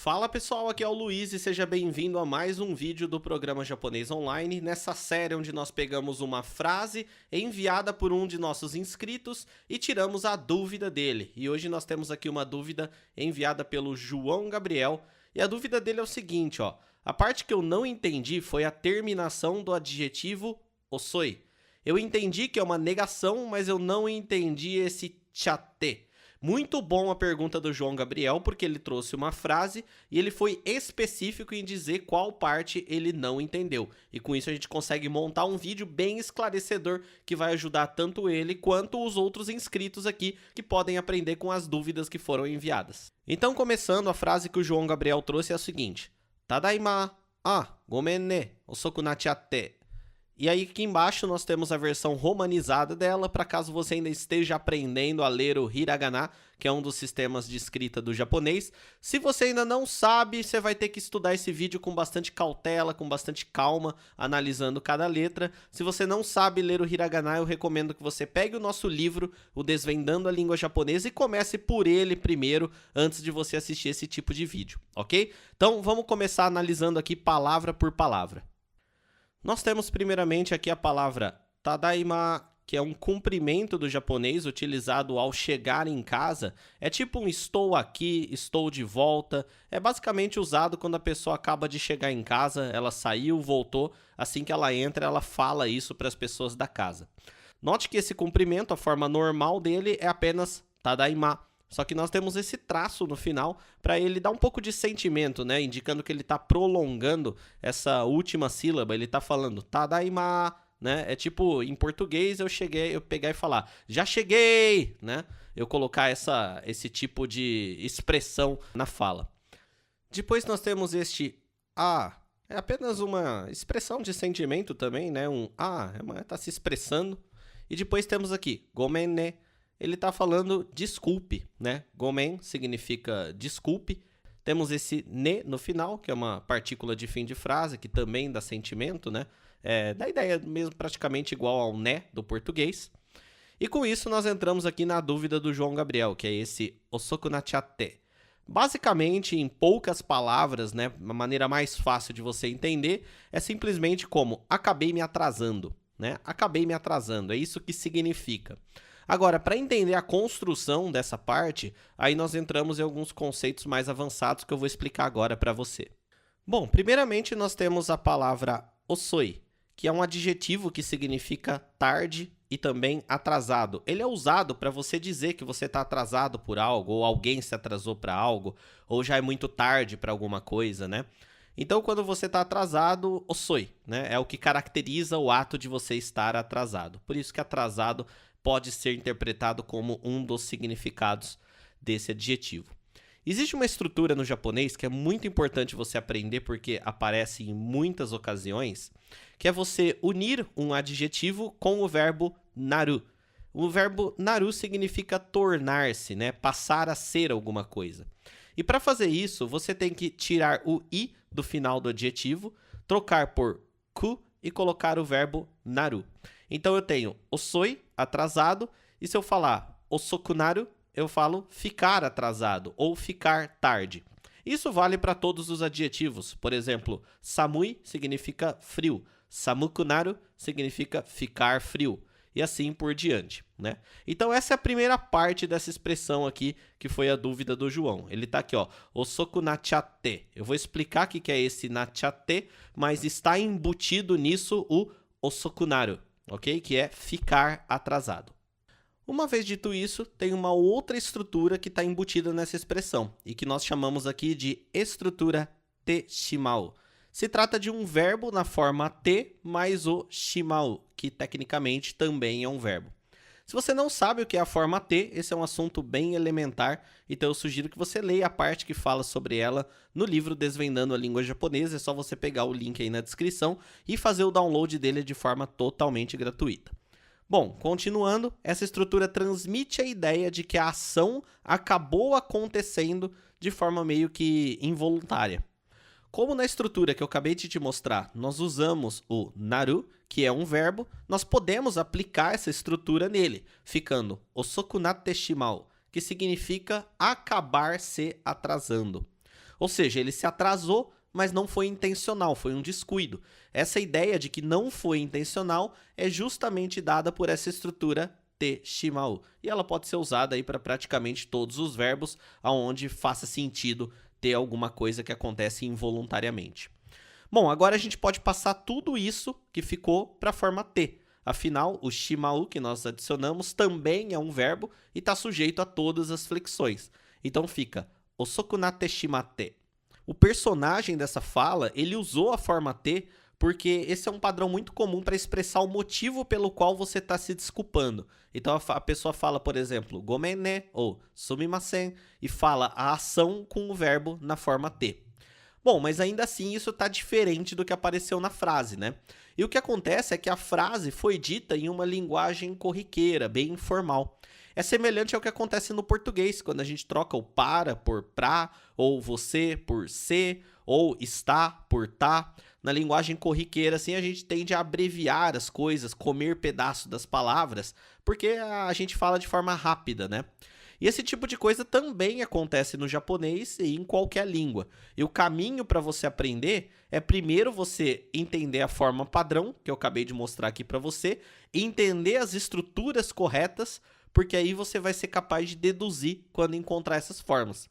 Fala pessoal, aqui é o Luiz e seja bem-vindo a mais um vídeo do programa Japonês Online, nessa série onde nós pegamos uma frase enviada por um de nossos inscritos e tiramos a dúvida dele. E hoje nós temos aqui uma dúvida enviada pelo João Gabriel e a dúvida dele é o seguinte, ó. A parte que eu não entendi foi a terminação do adjetivo osoi. Eu entendi que é uma negação, mas eu não entendi esse chate. Muito bom a pergunta do João Gabriel, porque ele trouxe uma frase e ele foi específico em dizer qual parte ele não entendeu. E com isso a gente consegue montar um vídeo bem esclarecedor que vai ajudar tanto ele quanto os outros inscritos aqui que podem aprender com as dúvidas que foram enviadas. Então, começando, a frase que o João Gabriel trouxe é a seguinte: Tadaima, gomen ne, osoku nachatte. E aí aqui embaixo nós temos a versão romanizada dela, para caso você ainda esteja aprendendo a ler o hiragana, que é um dos sistemas de escrita do japonês. Se você ainda não sabe, você vai ter que estudar esse vídeo com bastante cautela, com bastante calma, analisando cada letra. Se você não sabe ler o hiragana, eu recomendo que você pegue o nosso livro, o Desvendando a Língua Japonesa, e comece por ele primeiro, antes de você assistir esse tipo de vídeo, ok? Então vamos começar analisando aqui palavra por palavra. Nós temos primeiramente aqui a palavra tadaima, que é um cumprimento do japonês utilizado ao chegar em casa. É tipo um estou aqui, estou de volta. É basicamente usado quando a pessoa acaba de chegar em casa, ela saiu, voltou. Assim que ela entra, ela fala isso para as pessoas da casa. Note que esse cumprimento, a forma normal dele é apenas tadaima. Só que nós temos esse traço no final para ele dar um pouco de sentimento, né? Indicando que ele está prolongando essa última sílaba. Ele está falando tadaima, né? É tipo, em português eu pegar e falar já cheguei, né? Eu colocar esse tipo de expressão na fala. Depois nós temos este é apenas uma expressão de sentimento também, né? Tá se expressando. E depois temos aqui gomen ne. Ele está falando desculpe, né? Gomen significa desculpe. Temos esse ne no final, que é uma partícula de fim de frase, que também dá sentimento, né? Dá ideia mesmo praticamente igual ao né do português. E com isso nós entramos aqui na dúvida do João Gabriel, que é esse osoku nachatte. Basicamente, em poucas palavras, né? Uma maneira mais fácil de você entender é simplesmente como acabei me atrasando, né? Acabei me atrasando, é isso que significa. Agora, para entender a construção dessa parte, aí nós entramos em alguns conceitos mais avançados que eu vou explicar agora para você. Bom, primeiramente nós temos a palavra osoi, que é um adjetivo que significa tarde e também atrasado. Ele é usado para você dizer que você está atrasado por algo, ou alguém se atrasou para algo, ou já é muito tarde para alguma coisa, né? Então, quando você está atrasado, osoi, né? É o que caracteriza o ato de você estar atrasado. Por isso que atrasado pode ser interpretado como um dos significados desse adjetivo. Existe uma estrutura no japonês que é muito importante você aprender porque aparece em muitas ocasiões, que é você unir um adjetivo com o verbo naru. O verbo naru significa tornar-se, né? Passar a ser alguma coisa. E para fazer isso, você tem que tirar o i do final do adjetivo, trocar por ku e colocar o verbo naru. Então eu tenho osoi, atrasado, e se eu falar osokunaru, eu falo ficar atrasado ou ficar tarde. Isso vale para todos os adjetivos. Por exemplo, samui significa frio, samukunaru significa ficar frio, e assim por diante, né? Então essa é a primeira parte dessa expressão aqui, que foi a dúvida do João. Ele está aqui, ó, osoku nachatte. Eu vou explicar o que é esse nachatte, mas está embutido nisso o osokunaru, ok? Que é ficar atrasado. Uma vez dito isso, tem uma outra estrutura que está embutida nessa expressão e que nós chamamos aqui de estrutura te shimau. Se trata de um verbo na forma te mais o shimau, que tecnicamente também é um verbo. Se você não sabe o que é a forma te, esse é um assunto bem elementar, então eu sugiro que você leia a parte que fala sobre ela no livro Desvendando a Língua Japonesa. É só você pegar o link aí na descrição e fazer o download dele de forma totalmente gratuita. Bom, continuando, essa estrutura transmite a ideia de que a ação acabou acontecendo de forma meio que involuntária. Como na estrutura que eu acabei de te mostrar, nós usamos o naru, que é um verbo, nós podemos aplicar essa estrutura nele, ficando osoku natte shimau, que significa acabar se atrasando. Ou seja, ele se atrasou, mas não foi intencional, foi um descuido. Essa ideia de que não foi intencional é justamente dada por essa estrutura te shimau. E ela pode ser usada aí para praticamente todos os verbos aonde faça sentido ter alguma coisa que acontece involuntariamente. Bom, agora a gente pode passar tudo isso que ficou para a forma T. Afinal, o shimau que nós adicionamos também é um verbo e está sujeito a todas as flexões. Então fica osoku natte shimate. O personagem dessa fala, ele usou a forma T porque esse é um padrão muito comum para expressar o motivo pelo qual você está se desculpando. Então a pessoa fala, por exemplo, gomen ne ou sumimasen e fala a ação com o verbo na forma T. Bom, mas ainda assim isso está diferente do que apareceu na frase, né? E o que acontece é que a frase foi dita em uma linguagem corriqueira, bem informal. É semelhante ao que acontece no português, quando a gente troca o para por pra, ou você por se, ou está por tá. Na linguagem corriqueira, assim, a gente tende a abreviar as coisas, comer pedaço das palavras, porque a gente fala de forma rápida, né? E esse tipo de coisa também acontece no japonês e em qualquer língua. E o caminho para você aprender é primeiro você entender a forma padrão, que eu acabei de mostrar aqui para você, entender as estruturas corretas, porque aí você vai ser capaz de deduzir quando encontrar essas formas.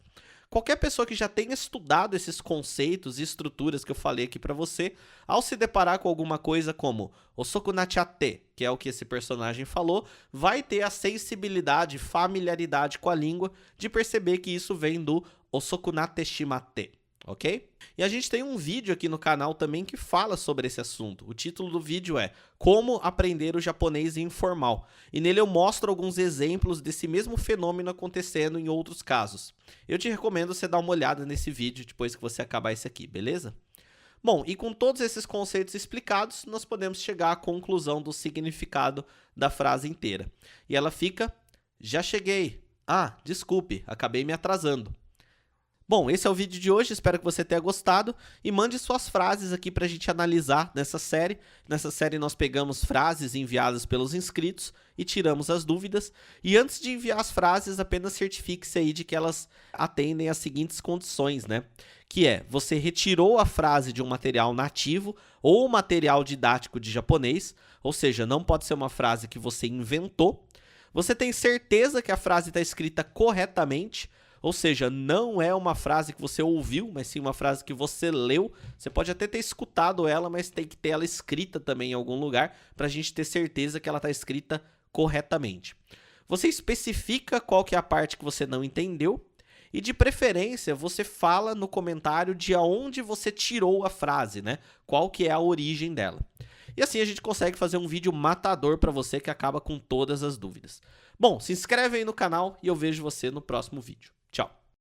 Qualquer pessoa que já tenha estudado esses conceitos e estruturas que eu falei aqui para você, ao se deparar com alguma coisa como osoku nachatte, que é o que esse personagem falou, vai ter a sensibilidade, familiaridade com a língua de perceber que isso vem do osoku natte shimate. Ok? E a gente tem um vídeo aqui no canal também que fala sobre esse assunto. O título do vídeo é Como Aprender o Japonês Informal. E nele eu mostro alguns exemplos desse mesmo fenômeno acontecendo em outros casos. Eu te recomendo você dar uma olhada nesse vídeo depois que você acabar esse aqui, beleza? Bom, e com todos esses conceitos explicados, nós podemos chegar à conclusão do significado da frase inteira. E ela fica, já cheguei. Ah, desculpe, acabei me atrasando. Bom, esse é o vídeo de hoje, espero que você tenha gostado e mande suas frases aqui para a gente analisar nessa série. Nessa série nós pegamos frases enviadas pelos inscritos e tiramos as dúvidas. E antes de enviar as frases, apenas certifique-se aí de que elas atendem às seguintes condições, né? Que é, você retirou a frase de um material nativo ou material didático de japonês, ou seja, não pode ser uma frase que você inventou. Você tem certeza que a frase está escrita corretamente, ou seja, não é uma frase que você ouviu, mas sim uma frase que você leu. Você pode até ter escutado ela, mas tem que ter ela escrita também em algum lugar para a gente ter certeza que ela está escrita corretamente. Você especifica qual que é a parte que você não entendeu e, de preferência, você fala no comentário de onde você tirou a frase, né? Qual que é a origem dela. E assim a gente consegue fazer um vídeo matador para você que acaba com todas as dúvidas. Bom, se inscreve aí no canal e eu vejo você no próximo vídeo.